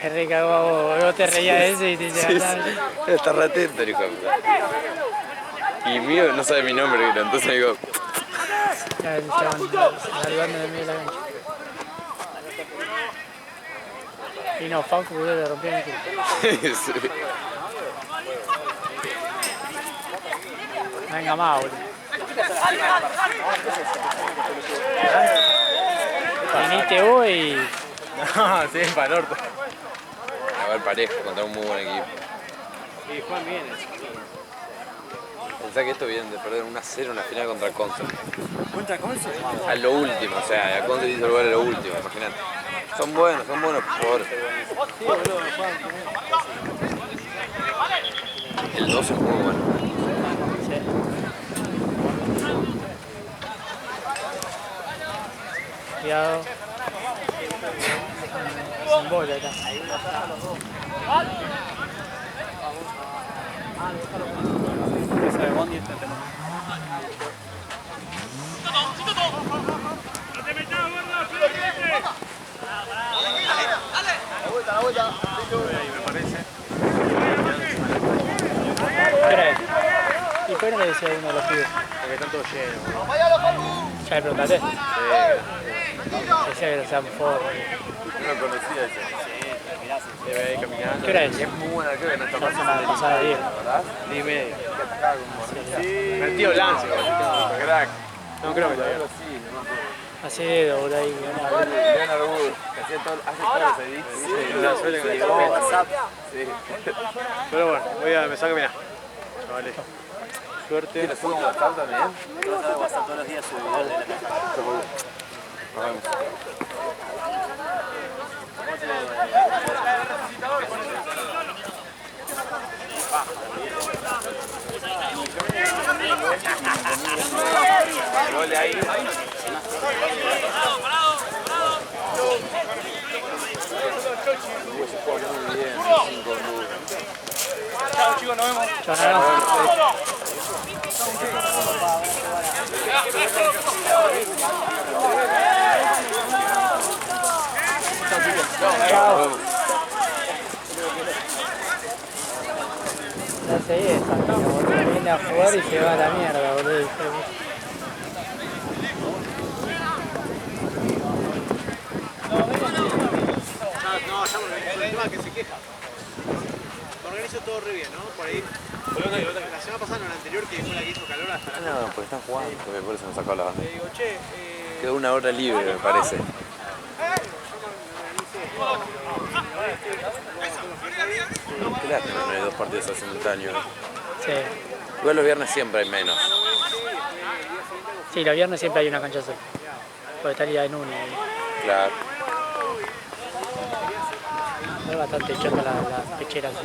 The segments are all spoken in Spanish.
Qué rica, vos te reías de eso y te Sí, sí. Está re atento el hijo de puta. Y mío no sabe mi nombre, entonces digo... Ya el chabón saludando de mí de la cancha. Y no, Facu, boludo, le rompió el culo. Sí. Venga más, boludo. Viniste vos y... No, sí, para el orto. A ver, parejo, contra un muy buen equipo. Y Juan viene. Pensá que esto viene de perder 1-0 en la final contra el Conce. ¿Contra Conce? A lo último, o sea, el Conce hizo el gol a lo último, imagínate. Son buenos jugadores. Sí, boludo, Juan. El 12 es muy bueno. Sí. Cuidado. Sin bola acá. Esa de Bondi está tema. Ahí me parece. ¿Qué era eso? ¿Y por qué no le decía a uno de los pibes? Porque están todos llenos. ¿Ya le preguntaste? Decía que lo sean forros. Yo no conocía ese. Se ve ahí caminando. ¿Qué era eso? Es muy buena, creo que no está Ya se pasando. me pasaba 10. ¿Verdad? Ni medio. Sí. Metido Lance, Crack. no creo que todavía. Así dedo, boludo, ahí. Leonardo Wood, que hace todos los edits. Sí, la suerte con el WhatsApp. Sí. Pero bueno, me saco a caminar. Vale. Suerte. ¿Tienes un WhatsApp también? Todos los días subo videos de la casa. Nos vemos. Gol ahí. Se juega muy bien, 5 minutos. Chao chicos, nos vemos. Chao, nos vemos. Chao. Ya seguí esta mina, boludo. Viene a jugar y se va a la mierda, boludo. No, ya el tema que se queja. Lo organizo todo re bien, ¿no? Por ahí. La semana pasada, no la anterior, que fue la que hizo calor hasta la No, porque están jugando, porque por eso me sacó la banda. Le digo, che, Quedó 1 hora libre, me parece. Qué lástima, no hay 2 partidos al simultáneo. Sí. Igual los viernes siempre hay menos. Sí, los viernes siempre hay una cancha sola. Porque está el día en uno. Claro. Es bastante chota la pechera así.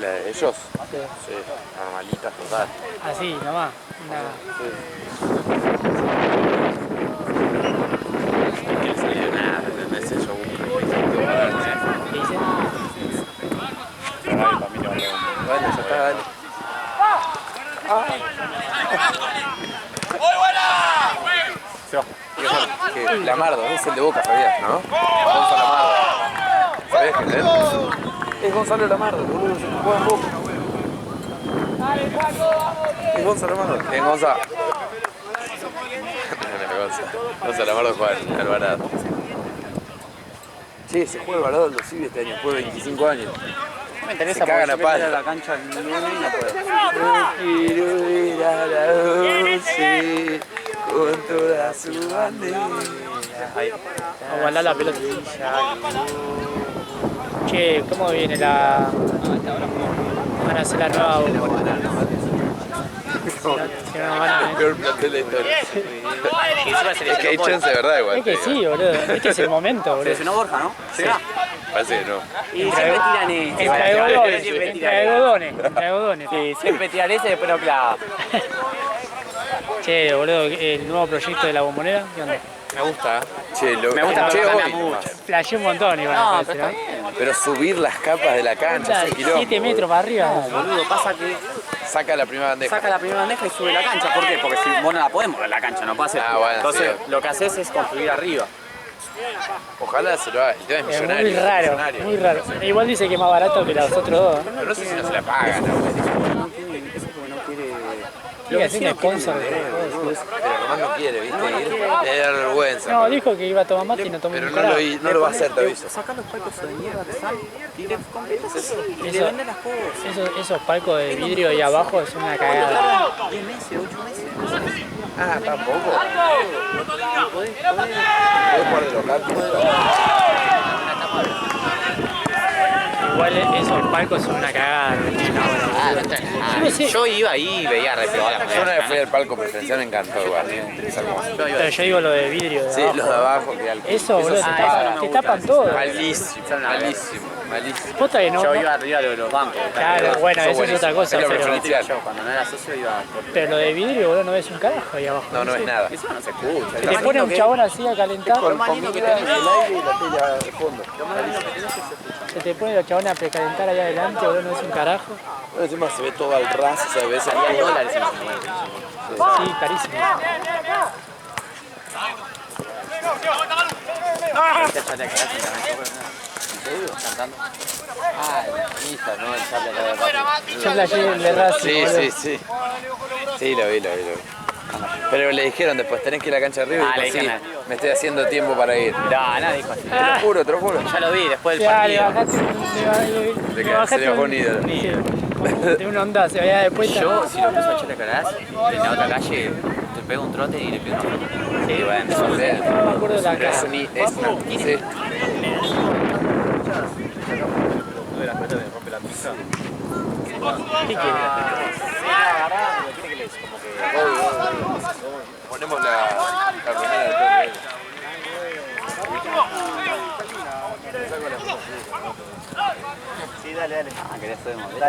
¿La de ellos? Sí. Sí, normalitas total. Así, nomás. No quiere salir de nada, ¿entendés? Ellos buscan. ¿Qué dice? Bueno, ya está, dale. Se va. Que Lamardo, es el de Boca, ¿sabías? ¿No? Gonzalo Lamardo. ¿Sabías quién es? Es Gonzalo Lamardo, boludo, se juega en Boca. Es Gonzalo Lamardo. Es Gonzalo. Gonzalo Lamardo juega en Alvarado. Sí, se juega Alvarado en los Civi este año, juega 25 años. Me interesa Se cagan porque a yo quiero ir palo. a la cancha el lunes y no puedo. No quiero ir a la 12 con toda su bandera. Ahí. O guardar la pelota. Che, ¿cómo viene la...? Van a hacer la nueva bombonera. Si no nos van a... Peor plantel de la historia. Es que hay chance de verdad igual. Es que sí, boludo. Este es el momento, boludo. Seleccionó Borja, ¿no? Sí, parece que no. Y siempre tiran ese. Entre algodones. Entre algodones. Sí, siempre tiran ese y después lo clava. Che, boludo, el nuevo proyecto de la bombonera, ¿qué onda? Me gusta. Che, Me gusta, che, pero hoy, gana mucho. Flashé un montón, igual, No, me pero parece, está ¿no? bien. Pero subir las capas de la cancha, es un quilombo. 7 metros para arriba. Boludo, pasa que Saca la primera bandeja. saca la primera bandeja y sube la cancha. ¿Por qué? Porque si vos no la podés mover la cancha, no pasa. Ah, bueno, Entonces, sí. lo que haces es construir arriba. Ojalá se lo haga. El tema es Es millonario. muy raro, millonario. muy raro. Igual dice que es más barato que los otros dos. Pero no sé si no se la pagan, ¿no? No tiene eso porque no quiere. Tiene que ser un sponsor de todo. Pero Román no quiere, ¿viste? Le da vergüenza. No, dijo que iba a tomar mate y no tomó Pero un no carajo. no lo va a hacer, te aviso. Sacar los palcos de mierda que salen y le completas eso. Y le Eso- venden las cosas. Esos palcos de vidrio ahí abajo es una cagada. 10 meses, 8 meses. Ah, tampoco. ¿Podés jugar de local? Igual esos palcos son una cagada. No sé. Yo iba ahí y veía reflejada. Yo una vez fui al palco presencial, me encantó igual. Es hermoso. Pero yo digo lo de vidrio de Sí, abajo. los de abajo que al Eso, boludo, se te paga. tapan todo. Malísimo, malísimo, malísimo. Posta que no. Yo iba arriba de los bancos. Claro, bueno, eso es otra cosa. Es lo Pero, preferencial. Yo cuando no era socio iba por... pero lo de vidrio, boludo, no ves un carajo ahí abajo. No, no es nada. Eso no se escucha. Se te pone un chabón así a calentar. Con comida, el aire y la tela de fondo. Se te pone los chabones a precalentar allá adelante, boludo, no ves un carajo. Encima se ve todo al ras, se ve Salía dólares en Sí, carísimo. cantando. Ah, el hija, ¿no? El Charlie acá de Racing. Yo playé el de Racing, Sí, boludo. sí, sí. Sí, lo vi. Pero le dijeron después, tenés que ir a la cancha de River. Ah, y le dijo, dijeron. sí, me estoy haciendo tiempo para ir. No, no dijo así. Te lo juro, te lo juro. Ya lo vi después del Dale, partido. bajate, Se le bajó un ídolo. De una onda, se vaya de puesta. Yo, si lo empiezo a echar a Caraz, en la otra calle, te pego un trote y le pego un trote. Sí, bueno, eso O sea, No me acuerdo de la pero es cara. un sí. ¿Qué quiere? Ponemos la primera del toque. Sí, dale. Ah, querés ser modelo.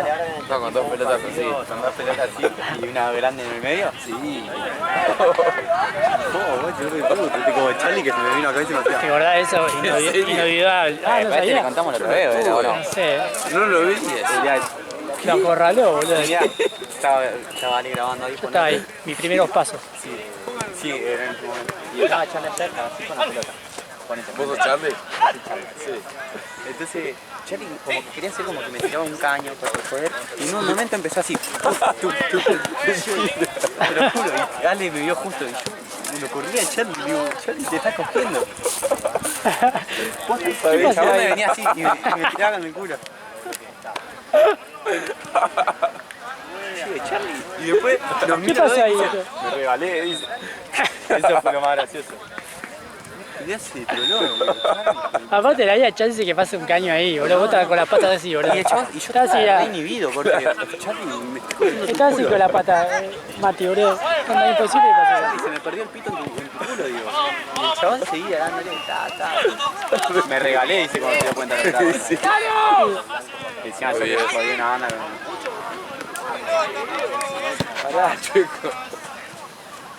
No, con dos pelotas así. Con dos pelotas así y una grande en el medio. Sí. Como el Charlie que se me vino acá y se me ¿Te acordás de eso? Inolvidable. Ah, no Parece que le sabía. contamos la otra vez, ¿o no? No sé. No lo vi. Lo acorraló, boludo. Yo Estaba Ali grabando ahí. estaba ahí. Mis primeros pasos. Sí, era en ese momento. Y estaba Charlie ayer, así con la pelota. Ponete. ¿Vos sos Charlie? Sí. Entonces, Charlie como que quería hacer como que me tiraba un caño para joder. Y en un momento empezó así. Te lo juro, y Ale me vio justo y yo lo corría a Charlie y digo, Charlie te está cogiendo. ¿Qué El pasa chabón me ahí? venía así y me tiraba con el culo. Sí, Charlie. Y después nos ¿Qué mira pasa ahí? me regalé, dice. Eso fue lo más gracioso. Y hace trolón, Aparte le había chance que pase un caño ahí, boludo. Vos estabas con la pata así, boludo. y yo Estaba así, estaba ya. inhibido porque Charlie me está cogiendo tu Estaba así culo. con la pata, Mati, boludo. Onda imposible que pase. Charlie, se me perdió el pito en tu culo, digo. Y el chabón seguía dándole, Me regalé, dice cuando se dio cuenta que estaba. Y encima yo le jodí una banda con... Pará, chico.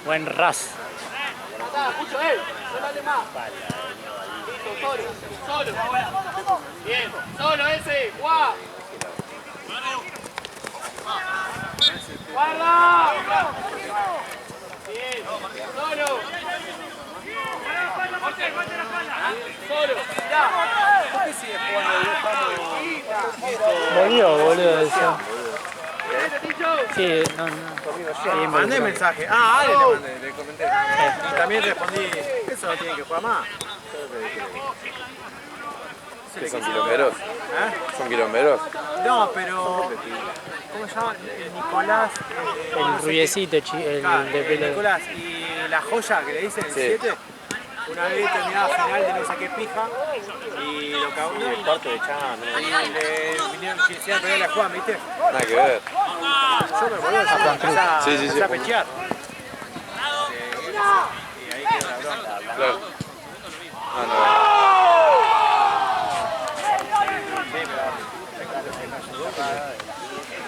Buen ras. Bien, solo ese, guau. Guarda. Bien, solo. Solo, ya. Volvió, boludo, eso. Sí, no. Mandé mensaje. Ah, Ale le mandé, le comenté. Y también respondí, eso no tiene que jugar más. ¿Qué son quilomberos? ¿Eh? ¿Son quilomberos? No, pero. ¿Cómo se llama? Nicolás. El rubiecito, el Claro, de pelo. Nicolás y la joya que le dicen el Sí. 7. Una vez terminaba final de no sé qué pija y lo cagó. Y el cuarto de Chan. Y le vinieron, quisieron pegarle a Juan, ¿viste? Nada que ver. Yo me acuerdo, yo empecé a, Sí, sí, sí. empecé a pechear. Y ahí quedó la bronca. Claro. Ah, no.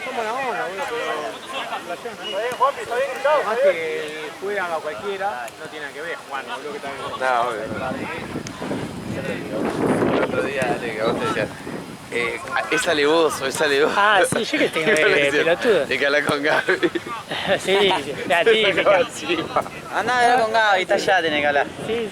Son buena onda, boludo, pero más que juega a cualquiera, no tiene nada que ver, Juan, boludo, que está bien. No, obvio. El otro día, Ale, que vos te decías, es alevoso, es alevoso. Ah, sí, yo que tengo pelotudo. Y que habla con Gaby. Sí, la típica. Sí. Andá a ver con Gaby, está allá, tenés que hablar. Sí.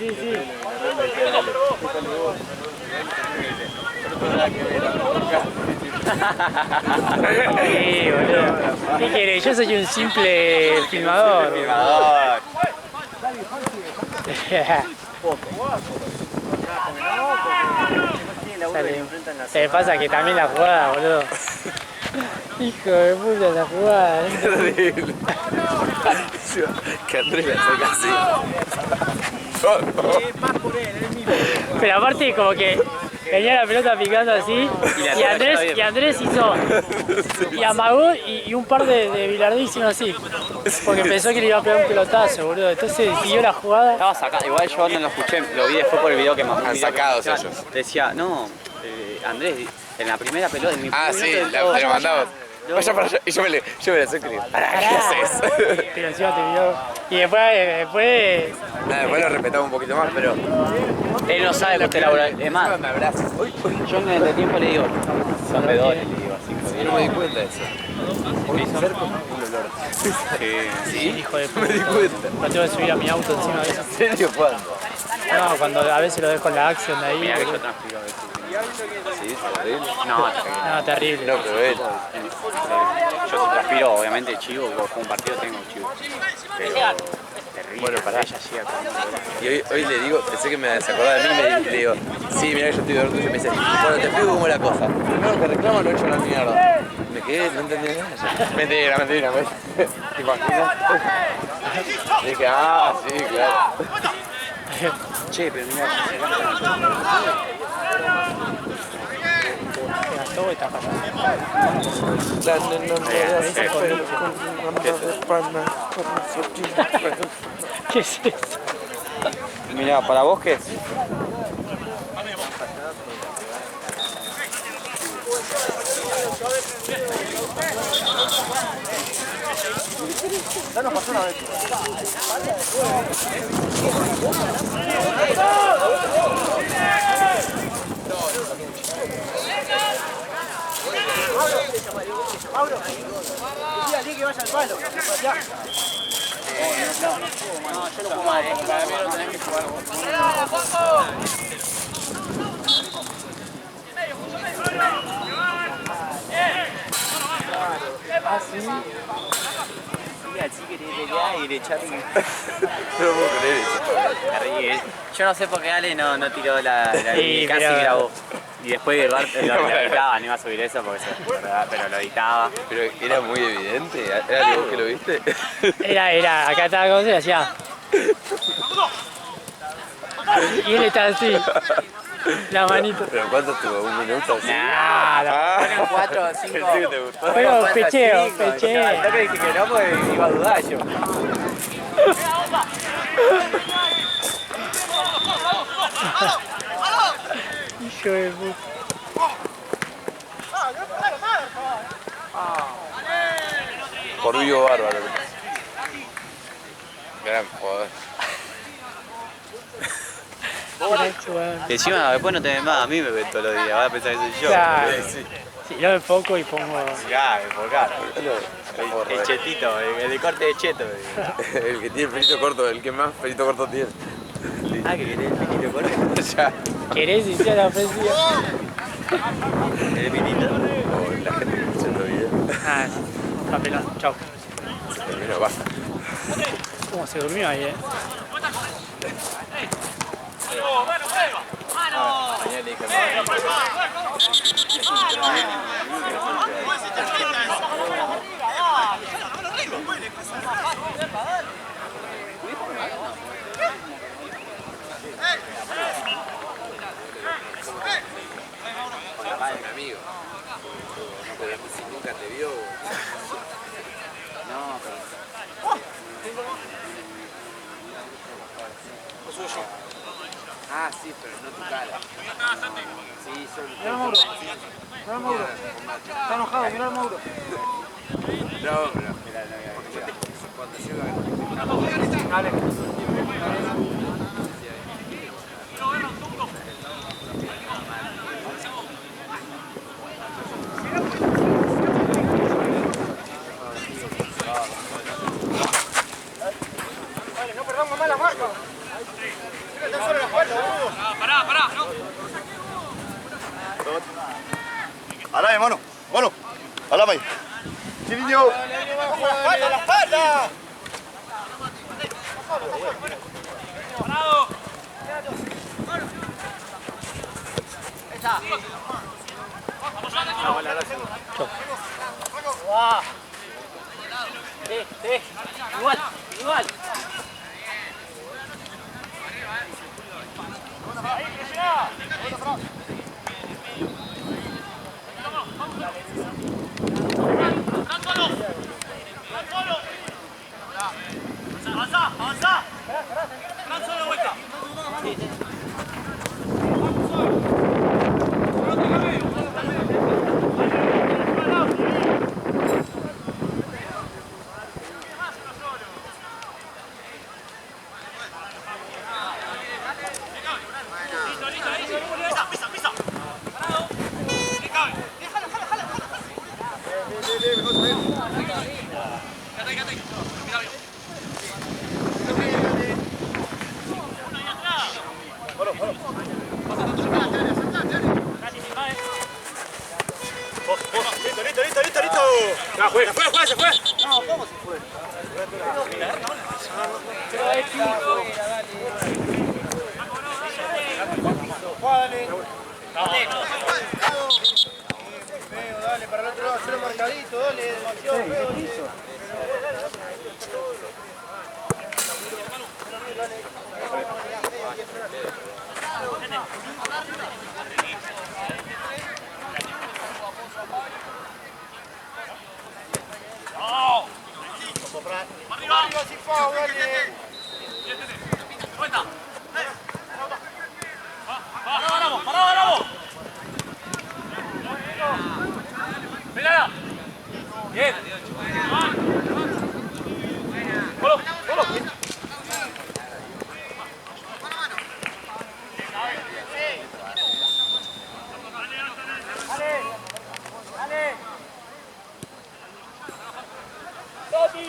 Sí, boludo. ¿Qué querés? Yo soy un simple filmador. Filmador. Se pasa que también la jugada, boludo. Hijo de puta la jugada. Terrible. Que Andrés la saca así. Pero aparte como que venía la pelota picando así y Andrés hizo y amagó y un par de bilardísimos así. Porque pensó que le iba a pegar un pelotazo, boludo. Entonces siguió la jugada. Estaba sacado, igual yo no lo escuché, lo vi después por el video que más. Han sacados ellos. Decía, no, Andrés, en la primera pelota, en mi Ah, primer sí, minuto del te todo, lo mandamos. Vaya para allá. Y yo me la acerco y le digo, ¿para qué haces? Pero encima te vio. Y después Nada, después lo respetamos un poquito más, pero... él no sabe coste laboral. Es más, me abrazas. yo en el tiempo le digo, son bedores, le digo así. Yo no me di cuenta de eso. Porque cerco un olor. sí, hijo de puta. Me di cuenta. No tengo que subir a mi auto encima de eso. ¿En serio cuándo? No, cuando a veces lo dejo en la acción de ahí. Mirá que yo boludo. transpiro a veces. Sí, es horrible. No, No, terrible. No, pero él... yo si transpiro, obviamente chivo, porque con un partido tengo chivo. Pero terrible. Bueno, pará. Ella llega con... Y hoy le digo, pensé que se acordaba de mí y le digo, sí, mirá que yo estoy de orgullo. Y me dice, bueno, te explico cómo es la cosa. Primero que reclamo lo he hecho a la mierda. Me quedé, no entendía nada. Mentira. ¿Te imaginas? Y dije, ah, sí, claro. Che, pero mirá, Todo está pasando. ¿Qué es eso? mirá, ¿para vos qué es? Y le echaron... No puedo creer eso. Terrible. Yo no sé por qué Ale no tiró la Sí, casi pero- grabó. Y después el bar lo editaba, no iba a subir eso porque pero lo editaba. Pero era muy evidente. ¿Era vos que lo viste? Era, acá estaba como se hacía. Y él está así. La manito. ¿Pero cuánto estuvo? ¿Un minuto así? Nada. Fueron 4 o 5. Pensé que te gustó. Pero pecheo. Yo que dije que no porque iba a dudar yo. Hijo de puta. Por vivo bárbaro. Gran joder. Encima después no te ven más, a mí me ven todos los días, vas a pensar que soy yo. Claro. Sí. Sí, yo me pongo y pongo. Ya, por cara. El chetito, el corte de cheto. El que tiene el pelito corto, el que más pelito corto tiene. Ah, que querés el pinito corto. Ya. ¿Querés iniciar la ofensiva? El pinito. Oh, la gente que escucha estos videos. Ah, sí. Papelón. Chau. Se terminó, basta. ¿Cómo se durmió ahí, Mañana le dije, mi amigo. Pero si nunca te vio. No, pero... Ah, sí, pero no tu cara. Sí, solo. Mira al Mauro. Mira al Mauro. Está enojado, mira al Mauro. No, pero. Cuando llega. Dale. No perdamos más la marca. Tan solo la falta, boludo. Alame, mano. Mano. Alame ahí. Chirinho. ¡Dale, la espalda! ¡Guau! Sí, igual, igual. Avanza. Fran solo vuelta. Pisa. Parado. ¿Qué cabe? Quédate ahí. Mira bien. ¡Listo! Ya fue. Se fue. No, ¿cómo se fue? Dale, para el otro lado, hacerlo marcadito, dale, demasiado feo. Arriba, sin foul, dale. Vuelta. Parado. Pégala. Bien. Golo. Dale. Toti.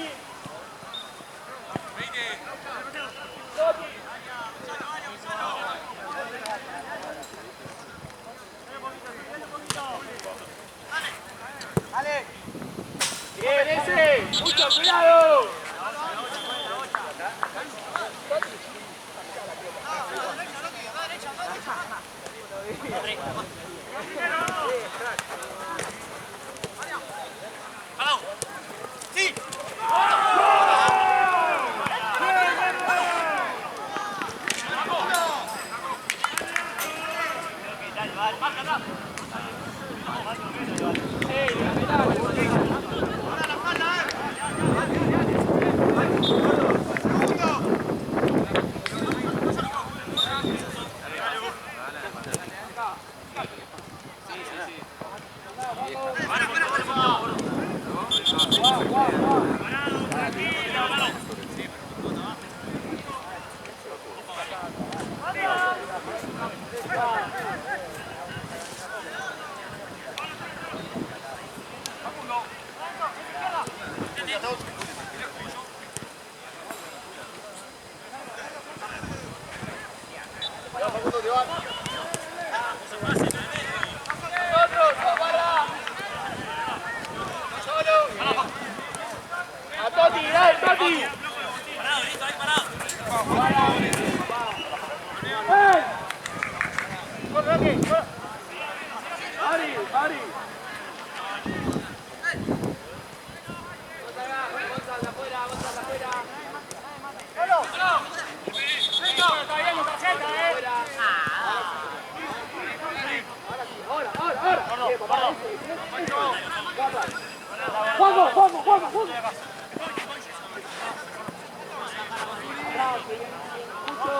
Dale. Bien, ese. Mucho cuidado. Parado. Sí.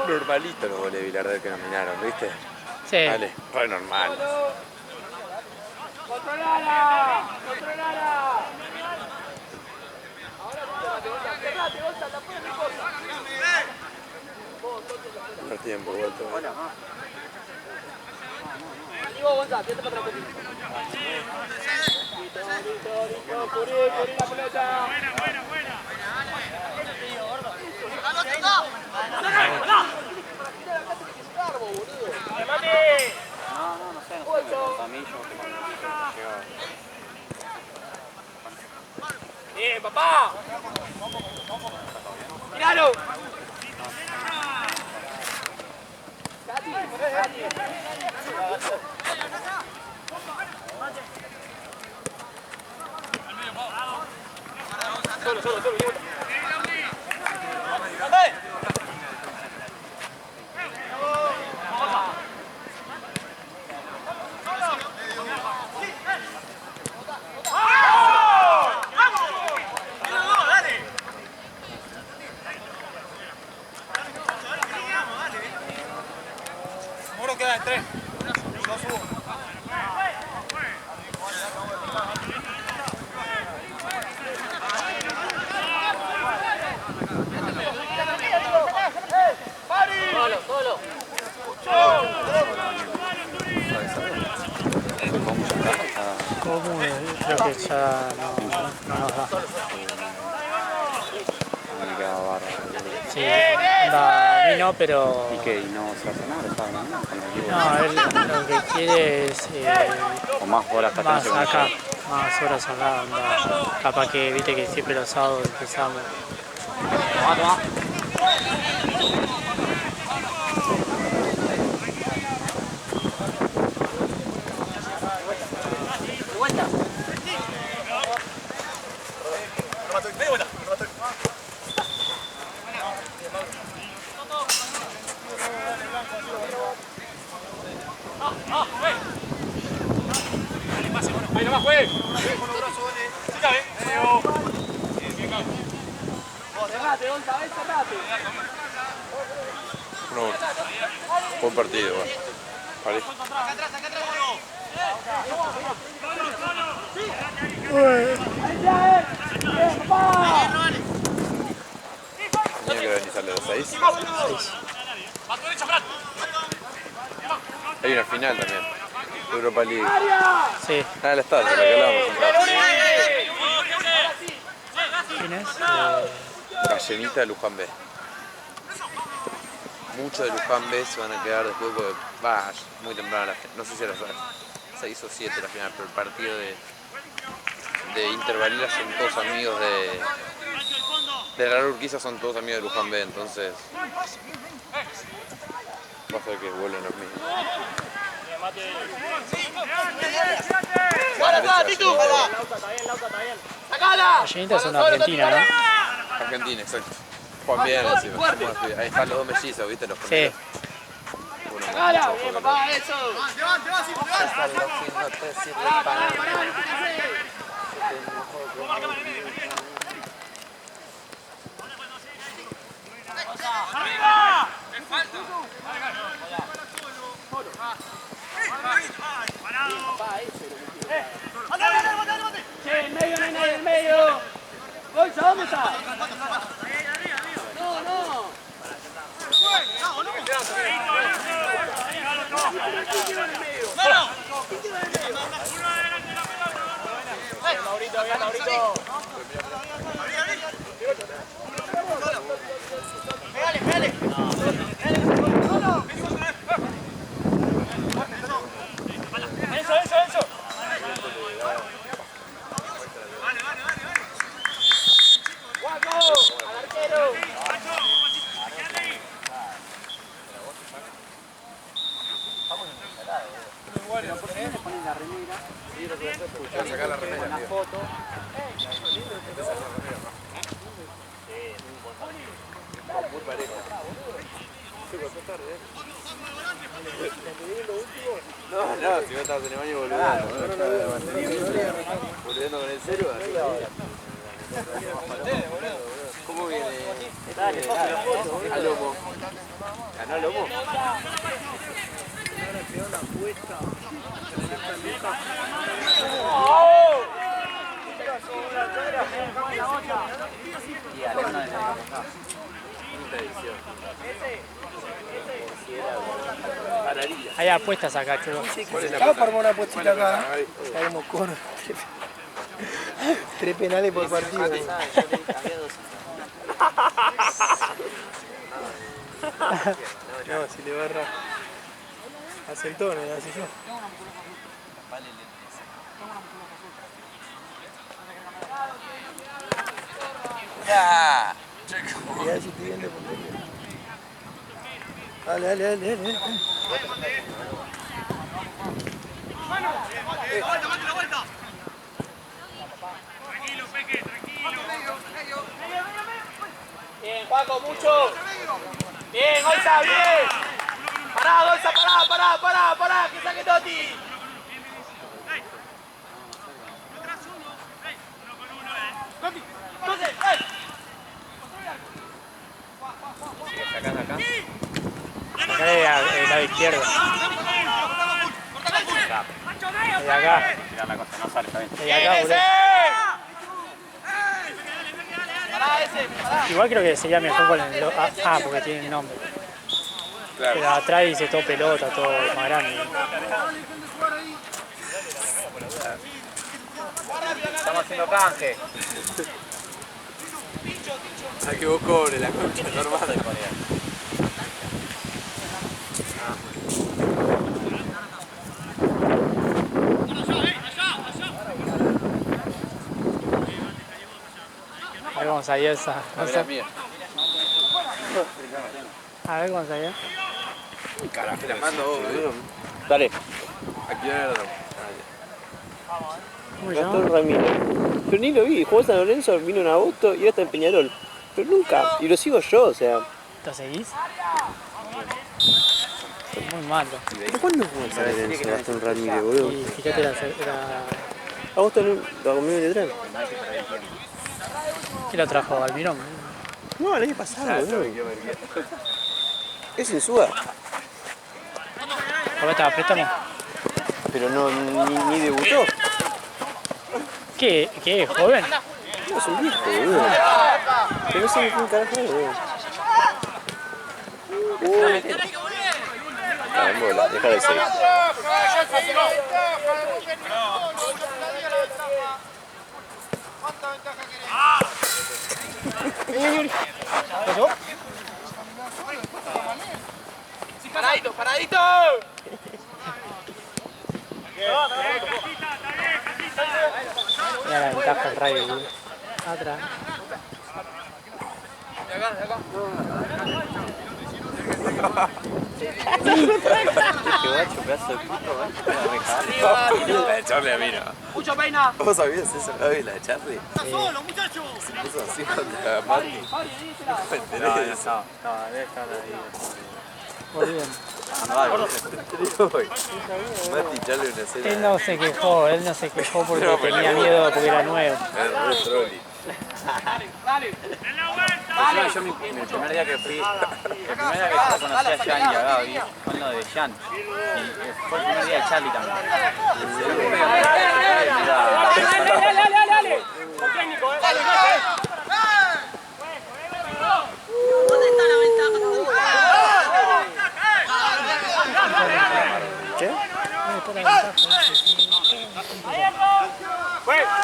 Normalito los goles de Bilardo que nominaron, ¿viste? Sí. Vale, re normal. ¡Controlala! No tiempo, vuelto. Digo, Gonzalo, siete para atrás. Listo, cubrí la pelota. Buena. No sé, Bien, papá. ¡Míralo! Solo. Muro queda en 3. Yo subo. Solo. ¿Cómo? Creo que ya no nos da. Me quedaba bárbaro. Sí, vino, pero... ¿Y qué? ¿Y no se hace nada? ¿Está hablando con el equipo? No, él lo que quiere es O más horas más patentes acá, más horas acá, onda. Capaz que viste que siempre los sábados empezamos. Toma. Ahí nomás, juegue. Sí, cabe. Cerrate, Gonza, cerrate. No, buen partido, bueno. Vale. Acá atrás. Tenía que venir a los 6. Hay una final también. Europa League. Sí. Ah, el estadio, lo que hablábamos. ¿Quién es? Gallenita de Luján B. Muchos de Luján B se van a quedar después porque va muy temprano la final. No sé si era 6 o 7 la final, pero el partido de Inter Valera son todos amigos de Real Urquiza, son todos amigos de Luján B, entonces va a ser que vuelven los mismos. Gallenita son Argentina, ¿no? Argentina, exacto. Juan bien encima. Ahí están los dos mellizos, ¿viste? Los Sí. primeros. ¡Hala! Bien, papá, eso. Sí, en medio, no hay nadie en medio. Gonza, ¿dónde está? No. Maurito. Pégale. Eso. ¡Guaco! ¡Al arquero! Voy a sacar la remera, tío. Muy parejo. No, si no estabas en el baño boludeando. Boludeando con el celu, así. ¿Cómo viene? Al lomo. ¿Ganó al lomo? Hay apuestas acá, chulo. Acá para una apuestita acá. Salimos con 3 penales por partido. No, si le barra a Centones, así yo. ¡Ya! Y ahí si te viene puntería. Dale, dale, dale, dale. vuelta! Tranquilo, Peque, tranquilo. Bien, Paco, mucho. Bien, Gonza, bien. Pará, Gonza, pará, que saque Toti. ¿Sacás acá? Acá el lado izquierdo. De acá. Mirá la cosa, no sale, está bien. De acá, boludo. Igual creo que sería mejor con el... porque tiene el nombre. Claro. Pero atrás dice todo pelota, todo más grande. Estamos haciendo canje. Hay que vos cobre la concha de tu hermana. A ver cómo salió esa. A ver, la mía. A ver cómo salió. Carajo, te la mando vos, boludo. Dale. Aquí no era ¿Cómo se Gastón llama? Ramírez. Pero ni lo vi, jugó San Lorenzo, vino en agosto y ahora está en Peñarol. Pero nunca, y lo sigo yo, o sea. ¿Te seguís? Muy malo. ¿Pero cuándo jugó en San Lorenzo Gastón Ramírez, boludo? Y fíjate la... Agosto lo comió en Letrán. ¿Qué lo trajo? ¿Almirón? No, el año pasado, boludo. Es Insúa. ¿Por qué estaba préstamo? Pero no, ni debutó. ¿Qué? ¿Qué? ¿Joven? No, es un viejo, boludo. Pero no sé ni quién carajo es, boludo. Carambola, deja de seguir. Paradito. Mira la ventaja el rayo, boludo. Atrás. Qué guacho, pedazo de puto, La de Charlie a mí no. Mucho peina. ¿Vos sabías eso, Gaby, la de Charlie? ¡Solo, muchachos! Se puso así contra Mati. No me enteré de eso. No, debe estar ahí. Boludo. Mati y Charlie una escena. Él no se quejó porque tenía miedo porque era nuevo. Es re trolli. Encima yo el primer día que fui, el primer día que yo conocí a Jan y a Gaby, fue en lo de Jan. Y fue el primer día de Charlie también. Dale. Con técnico, dale. ¿Dónde está la ventaja? ¿Qué?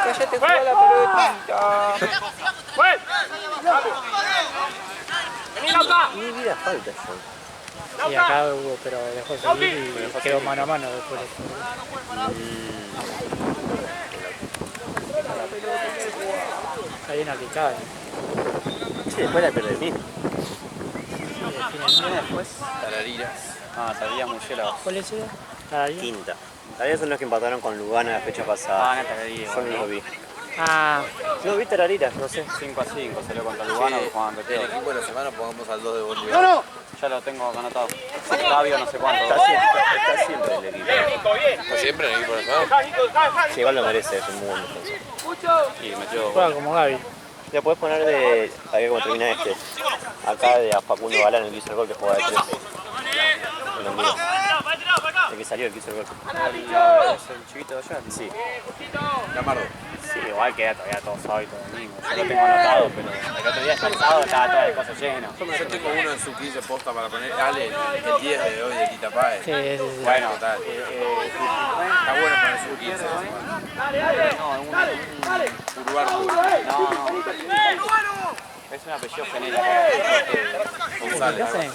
Cállate, juega la pelotita. Vení acá. Ni vida falta eso. Y acá hubo, pero dejó de seguir y quedó mano a mano después. Hay una picada. Sí, después la pierde mí. Después, Tarariras. salía Muyela. ¿Cuál es ella? ¿Tararía? Quinta. Todavía son los que empataron con Lugano la fecha pasada. Ah, no Tararía. Yo no lo vi. Ah, No vi Tarariras, no sé. 5-5, salió contra Lugano, jugando El Teo. equipo de la semana pongamos al 2 de Bolívar. Ya lo tengo anotado. Octavio no sé cuánto. Está siempre el equipo. ¿Está siempre en el equipo de la semana? Sí, igual lo merece, es un muy buen defensor. Y metió juega como Gaby. Le podés poner de. A ver cómo termina este. Acá de a Facundo Galán, el que hizo el gol que juega de 3. El amigo. El que salió, el que hizo el gol. el chiquito de allá. Sí. Gamardo. Sí, igual queda todavía todo sábado y todo domingo. Yo lo tengo anotado, pero el otro día ya el sábado estaba toda la cosa llena. Yo tengo uno en su 15 posta para poner. Ale, el 10 de hoy de Tita Páez. Sí, sí, sí. Bueno, Total. Está bueno para el sub 15 de semana. no, Uruguay. no. Es un apellido genérico. ¿Qué hacen en el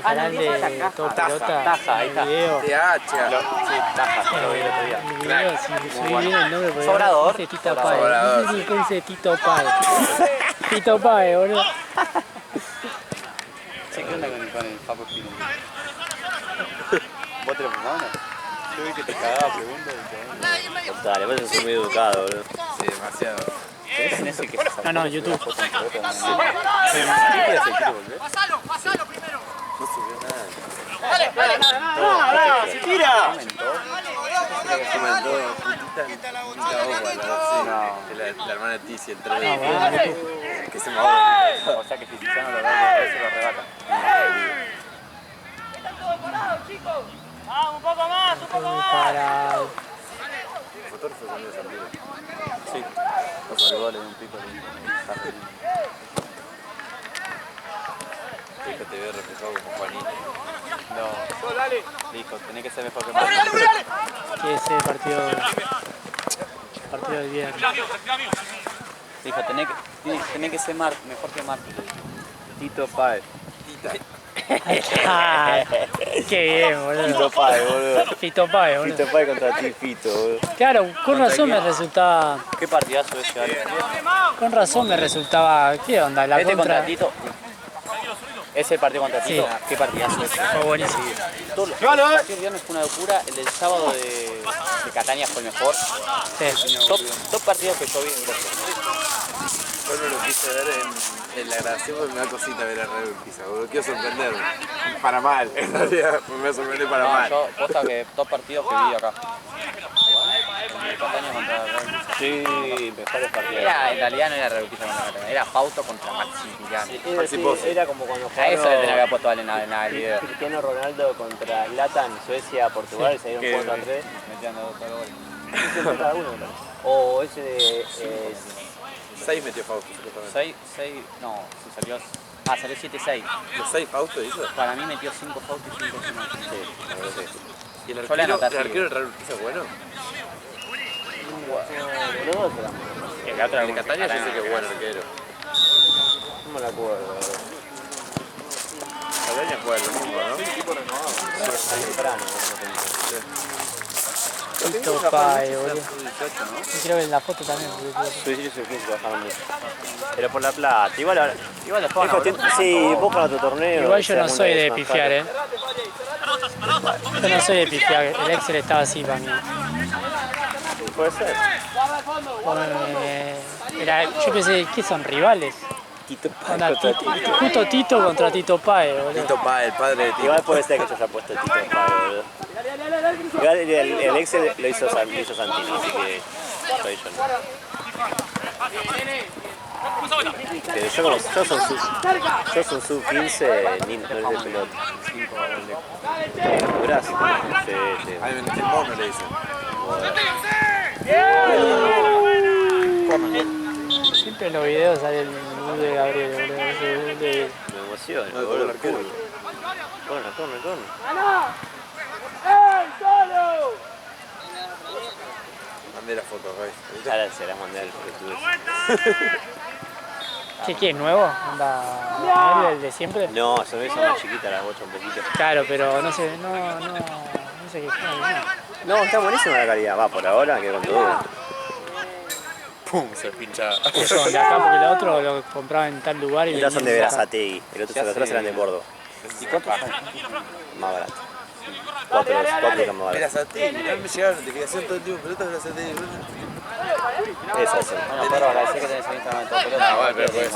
canal de Todo Pelota? Taza, ahí El está. video. TH. Sí, Taja, lo vi el otro día. El video, si subí bien el nombre, porque Sobrador. dice Tito Páez. Sobrador. No sé si dice Tito Páez. Tito Páez, boludo. Che, ¿qué onda con el Papo Espino? ¿Vos te lo fumabas? Yo vi que te cagaba preguntas y todo. Dale, vos sos muy educado, boludo. Sí, demasiado. ¿Tenés en ese que se sacó? No, YouTube. ¿Qué puede hacer? ¿Quiere volver? Pasalo primero. No subió nada. ¡Se tira! Comentó putita agua, la hermana de Tizi, el 3 de que se me ahoga. O sea que si Tiziano lo ve, se lo arrebata. Están todos parados, chicos. Vamos, un poco más, un poco más. Para... El fotógrafo salió de San Diego. Sí. Lo saludó, le dio un pico. Fíjate, te veo reflejado como Juanito. No. Dijo, tenés que ser mejor que Marco. que ese partido del viernes. Dijo, tenés que ser mejor que Marco. Tito Páez. Ah, qué bien, boludo. Tito Páez, boludo. Tito Páez, boludo. Tito Páez contra Tifito, boludo. Claro, con razón me resultaba... Qué partidazo ese, Ale. Con razón me resultaba... ¿Qué onda? La Este contra... contra Tito. ¿Ese partido contra Tito? Sí. Qué partidazo ese. Fue buenísimo. Todos los partidos del viernes fue una locura. El del sábado de Catania fue el mejor. Sí. Top partidos que yo vi en Urquiza. Yo no lo quise ver en la grabación porque me da cosita ver a Real Urquiza, boludo. Quiero sorprenderme. Para mal, en realidad me va a sorprender para No, mal. yo, posta que top partidos que vi acá. El de Catania contra Real Urquiza. Sí, mejores partidos. En realidad no era Real Urquiza contra Catania, era Fausto contra Maximiliano. Era como cuando A eso le tenía que haber jugaron puesto Ale en el video. Cristiano Ronaldo contra Zlatan, Suecia, Portugal, se dieron 4-3. Metían dos goles. Cada uno, ¿no? O ese de... 6 metió Fausto, supuestamente. 6, no, se salió. Ah, salió 7-6. ¿Los 6 Fausto hizo? Para mí metió 5 Fausto y 5 Simón. ¿Y el Yo le anoté así, arquero del Real Urquiza es bueno? El otro El de Catania yo sé que es buen arquero. No me la acuerdo. Catania juega lo mismo, ¿no? Temprano, Tito Páez, boludo. Y creo que en la foto también. Sí, sí, sí, bajaron mucho. Pero por la plata, igual ahora... Igual después Es cuestión- sí, buscan otro torneo. Igual yo no sea soy una de vez más pifiar, caro. Yo no soy de pifiar. El Excel estaba así para mí. Puede ser. Yo pensé, ¿qué son? ¿Rivales? Tito Onda, Páez contra Tito. justo Tito contra Tito Páez, boludo. Tito Páez, el padre de Tito. Igual puede ser que se haya puesto Tito Páez, boludo. Igual el Excel lo hizo Santino, así que soy yo. Pero yo son sub 15, ni no es de pelota. Brasil. Sí, sí. Ay, el mono le dicen. Siempre en los videos sale el gol de Gabriel, boludo. Ese gol de... Me emociona, No, boludo. el arquero. Corner. Mandé la foto, Rey. Ahora se las mandé al YouTube. ¿Qué es nuevo? ¿Onda el de siempre? No, son más chiquitas las bochas un poquito. Claro, pero no sé, no sé qué es. No, está buenísima la calidad. Va, por ahora, que con todo. ¡Pum! Se pincha. ¿Qué son? De acá, porque el otro lo compraba en tal lugar y... Estas son de venían acá. Verazategui, el otro los otros eran de Córdoba. ¿Y cuántos años? Más barato. 4 eran más Era baratos. Satín, no me llegaron notificación todo el tiempo, pelotas de la Satín. Esas son. Bueno, pero agradecer que tenés el Instagram de Todo Pelota. Ah, bueno, pero pues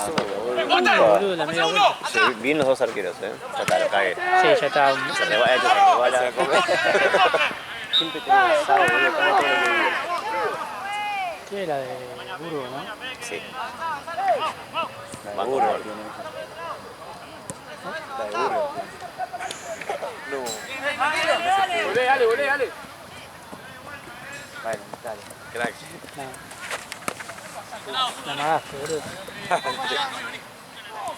Boludo, la media vuelta. Sí, bien los dos arqueros, ya está, lo cagué. Sí, ya está. Se resbala. Siempre tengo asado, boludo, como todo lo que digo. ¿Qué era de Burgo, no? Sí. Banco Burgo. La de Burgo. No. Bueno, dale. Crack. La amagaste, boludo.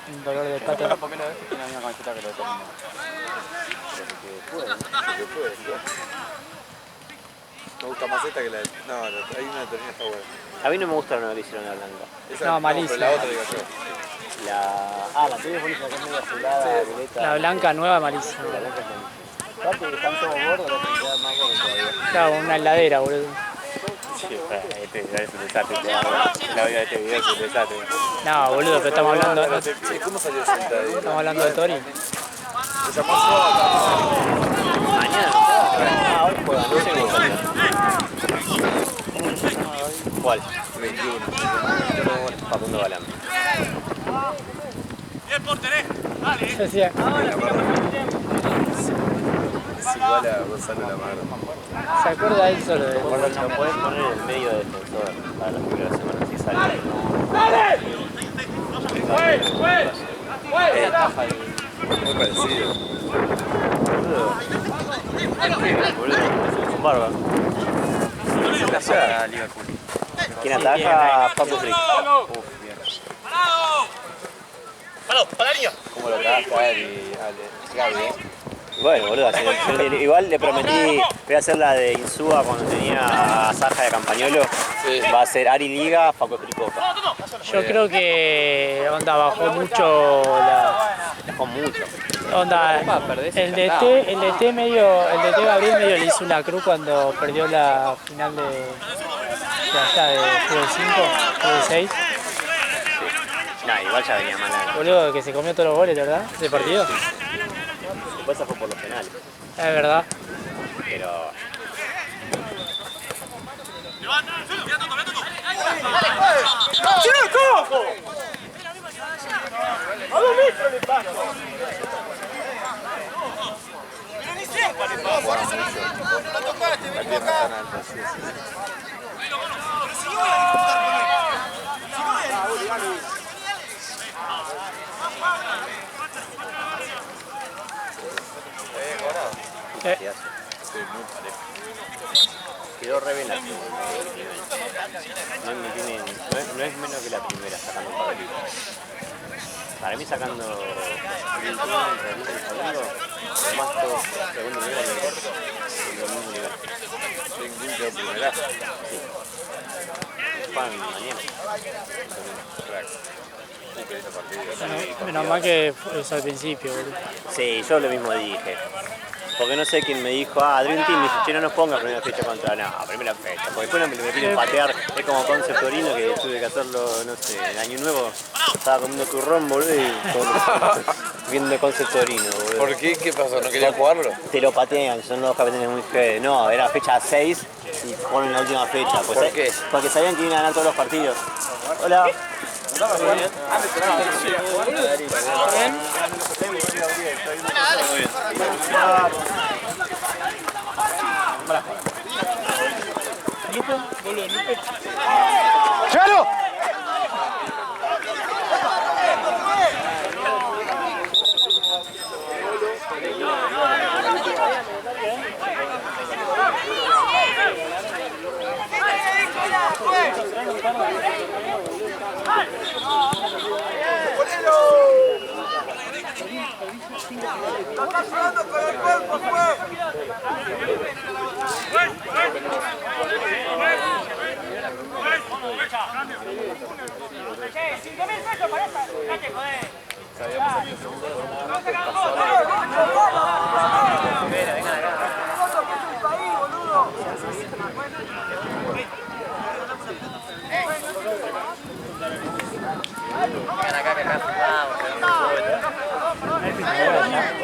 Un dolor de pata. ¿Por qué no ves que tiene la misma camiseta que lo de Torino? No, Me gusta más esta que la de... No, hay una de Torino está buena. A mí no me gusta la nueva que hicieron la blanca. Esa, No, malísima. pero la otra digo yo. La tuya es bonita, que es medio azulada, violeta. La blanca nueva malísima. La blanca es bonita. Aparte que están todos gordos, la queda más gordo todavía. Claro, una heladera, boludo. Sí, este es un desastre. La vida de este video es un desastre. No, boludo, pero estamos hablando, Sí, ¿cómo salió esa ahí? estamos hablando de Tori. Se llamó Suárez. Mañana no juega. Hoy juega, no sé cómo salió. ¿Cuál? 21. Facundo Galán. Bien, porteré. Dale. Yo decía, Es igual a Gonzalo Lamardo. ¿se acuerda él solo de Lo puedes poner en el medio de defensor para la primera semana si sale. Muy parecido. Boludo, es un barba. Allá. ¿Quién ataca? Paco Frick. ¿Cómo lo acabas de caer y Gaby, Bueno, boludo, igual le prometí, voy a hacer la de Insúa cuando tenía a Saja de Campañolo. Sí. Va a ser Ari Liga, Paco Frick Coca. yo creo que onda bajó mucho la Dejó mucho. onda el DT medio, el DT Gabriel medio le hizo una cruz cuando perdió la final de allá de fútbol 5, fútbol 6. Nah, igual ya venía mal. Boludo, que se comió todos los goles, ¿verdad? Ese partido. Después se fue por los penales. Es verdad. Pero La pierna tan alta, sí, sí. Sí, muy parejo. quedó revelado. No es menos que la primera sacando un par de libros. Para mí sacando el segundo, más todo segundo nivel y el mismo nivel. Ningún que primera. Sí. Juan mañana. Crack. Sí, que esa partida. Menos mal que es al principio, boludo. Sí, yo lo mismo dije. Porque no sé quién me dijo, Dream Team, me dice, che, no nos pongas primera fecha contra primera fecha. Porque después no me quieren patear, es como Concept Torino que tuve que hacerlo, no sé, el año nuevo. Estaba comiendo turrón, boludo, y viendo Concept Torino, boludo. ¿Por qué? ¿Qué pasó? ¿No quería jugarlo? Te lo patean, son los capitanes muy feos. No, era fecha 6 y ponen la última fecha. Pues, ¿Por qué? Porque sabían que iban a ganar todos los partidos. Hola. ¡Chalo! ¡Estás jugando con el cuerpo,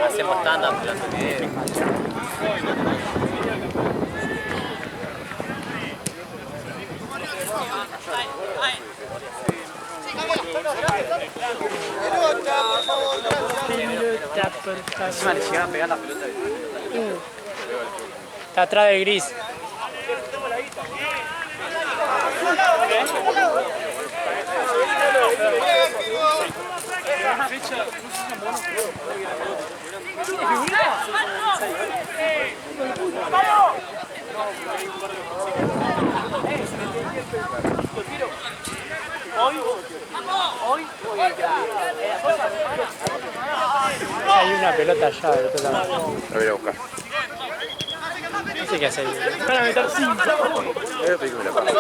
Hacemos tanda durante el video. Encima le llegan a pegar la pelota. Está atrás del gris. Hay una pelota allá del otro lado. La voy a buscar. Sí, ¿qué hacer? Van a meter 5. Voy a pedirme la parte.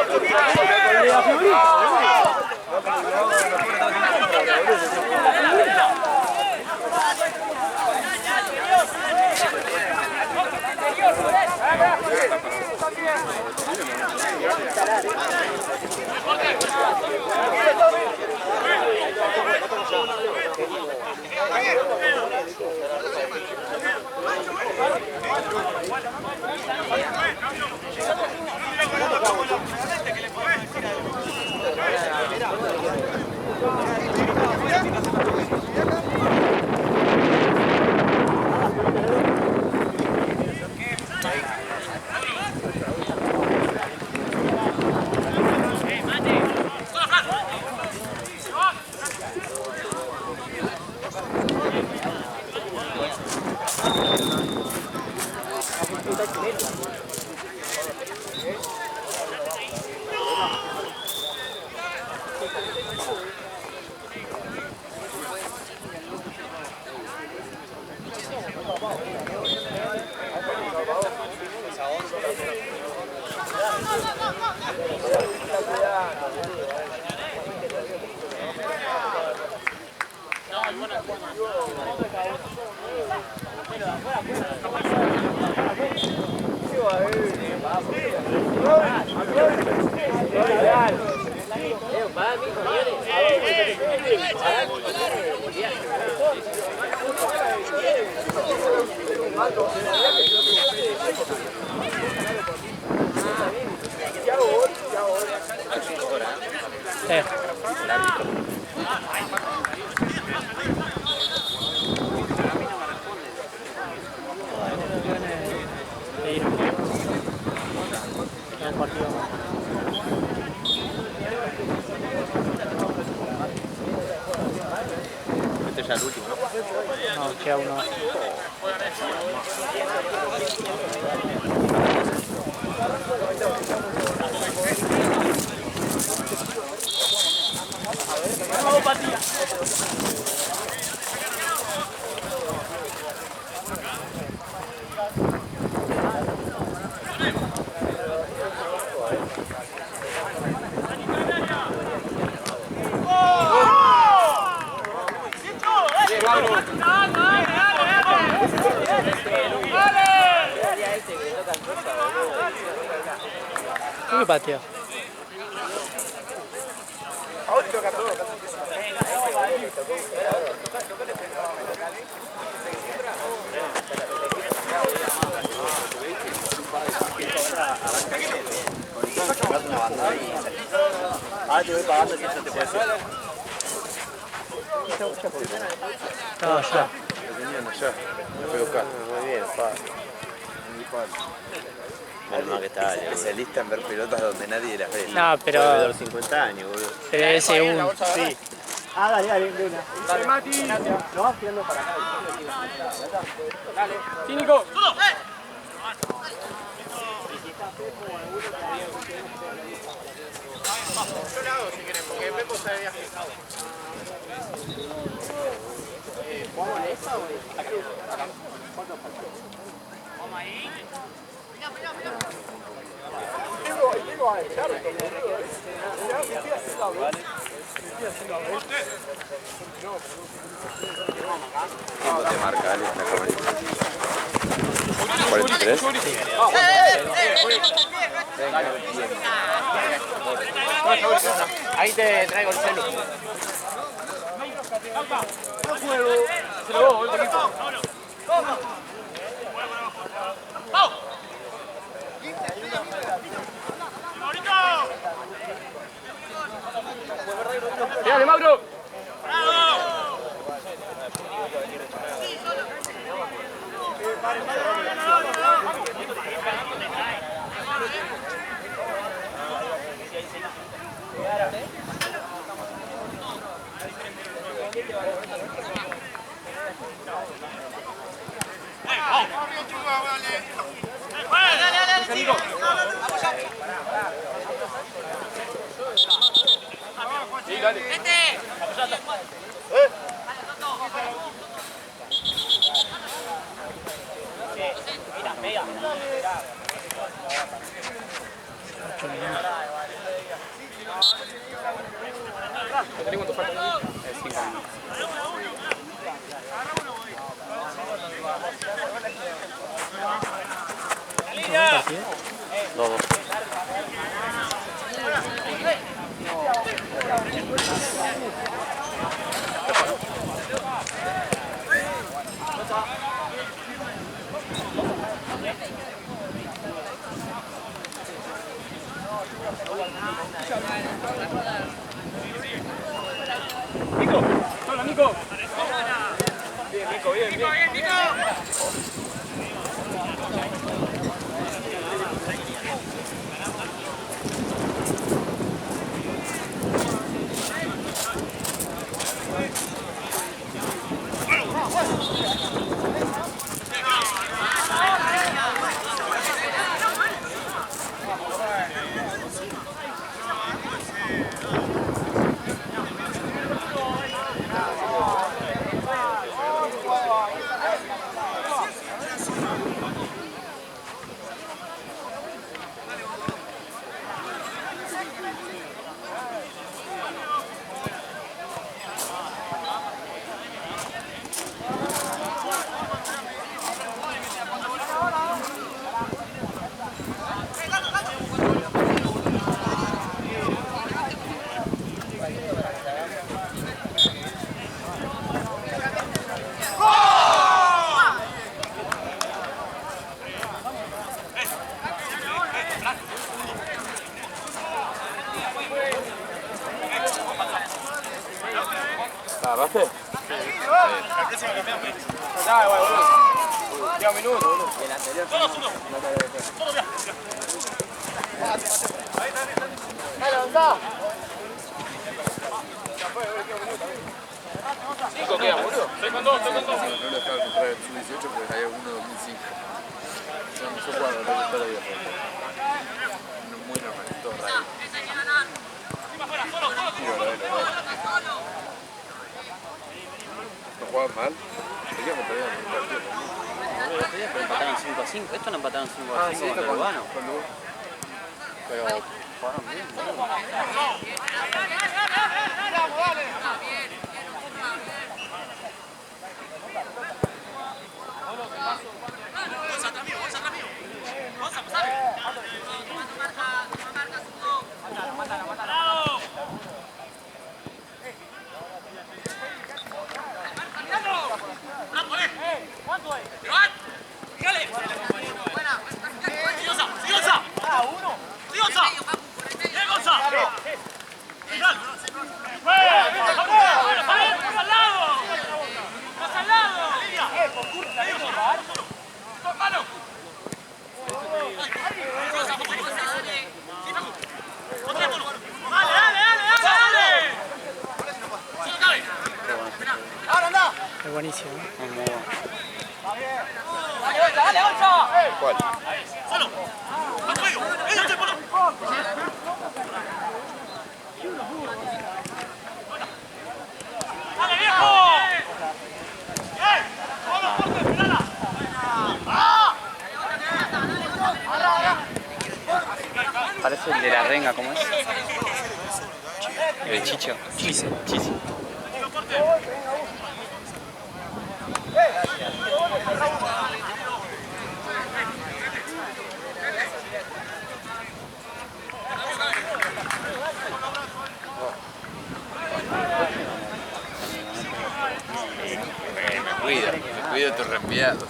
Este ya es el último, ¿no? No, queda uno. ¿Qué pateó? Ahora te voy pagando si eso te puede hacer. No, ya. Lo tenían allá. Lo fui a buscar. Muy bien, pa. Menos mal que está Especialista en ver pelotas donde nadie las ve. No, pero. Alrededor de 50 años, boludo. Pero ese un. Sí. Ah, dale, de una. Dale, Mati. No vas tirando para acá. Dale. Sí, Nico. Yo le hago si quieren, porque Pepo está de viaje. ¿Vamos a esa o acá? Vamos ahí. ¿Cuánto te marca, Ale, en la camarita? 43. Ahí te traigo el celu. Se lo voy, el equipo. ¡Dale, Mauro! 8 minutos. Es 5 minutos. ¿Partido? 2-2. ¿La agarraste? Queda un minuto, boludo. El anterior. Cinco queda, boludo. No lo dejaron comprar el sub-18 porque hay uno 2005. Son cuadros, no todos los días. Muy normal, todo raro. ¿No jugaban mal? Teníamos perdido en el partido. Pero empataron 5-5. Estos no empataron 5-5 contra el Urbano. Pero jugaron bien, boludo. Es buenísimo. Es muy bueno. ¿Cuál? Parece el de la renga, ¿cómo es? El Chicho. Chise. Me cuido de tus reenviados.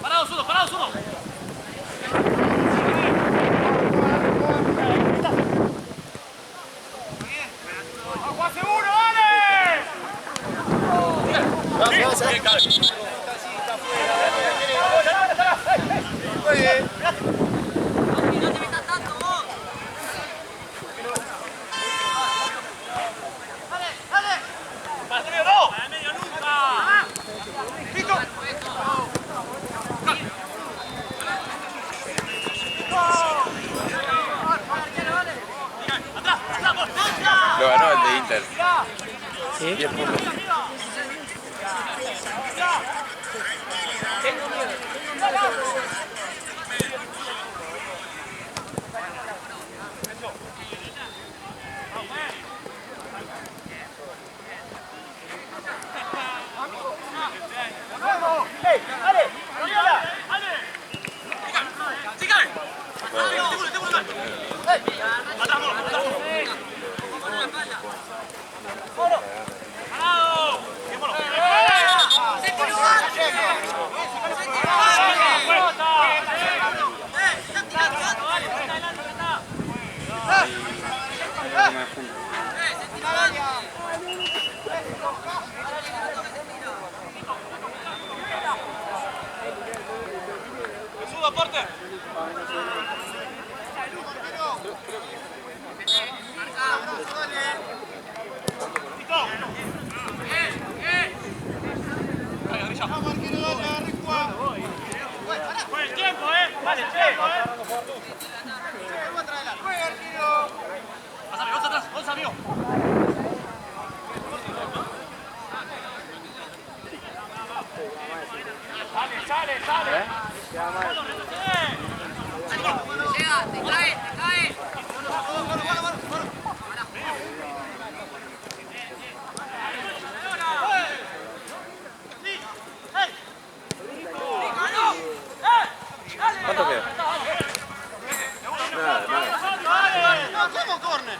Parado, Zurdo. ¡Agua seguro, dale! Muy bien. No te metas tanto vos. Dale. ¡Partido no! ¡Al medio nunca! ¡Pico! Lo ganó el de Inter. ¿Sí? 10 puntos. ¿Cuánto queda? Nada, nada. ¿Cómo corner?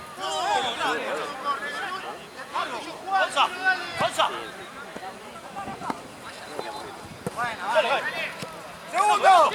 ¡Segundo!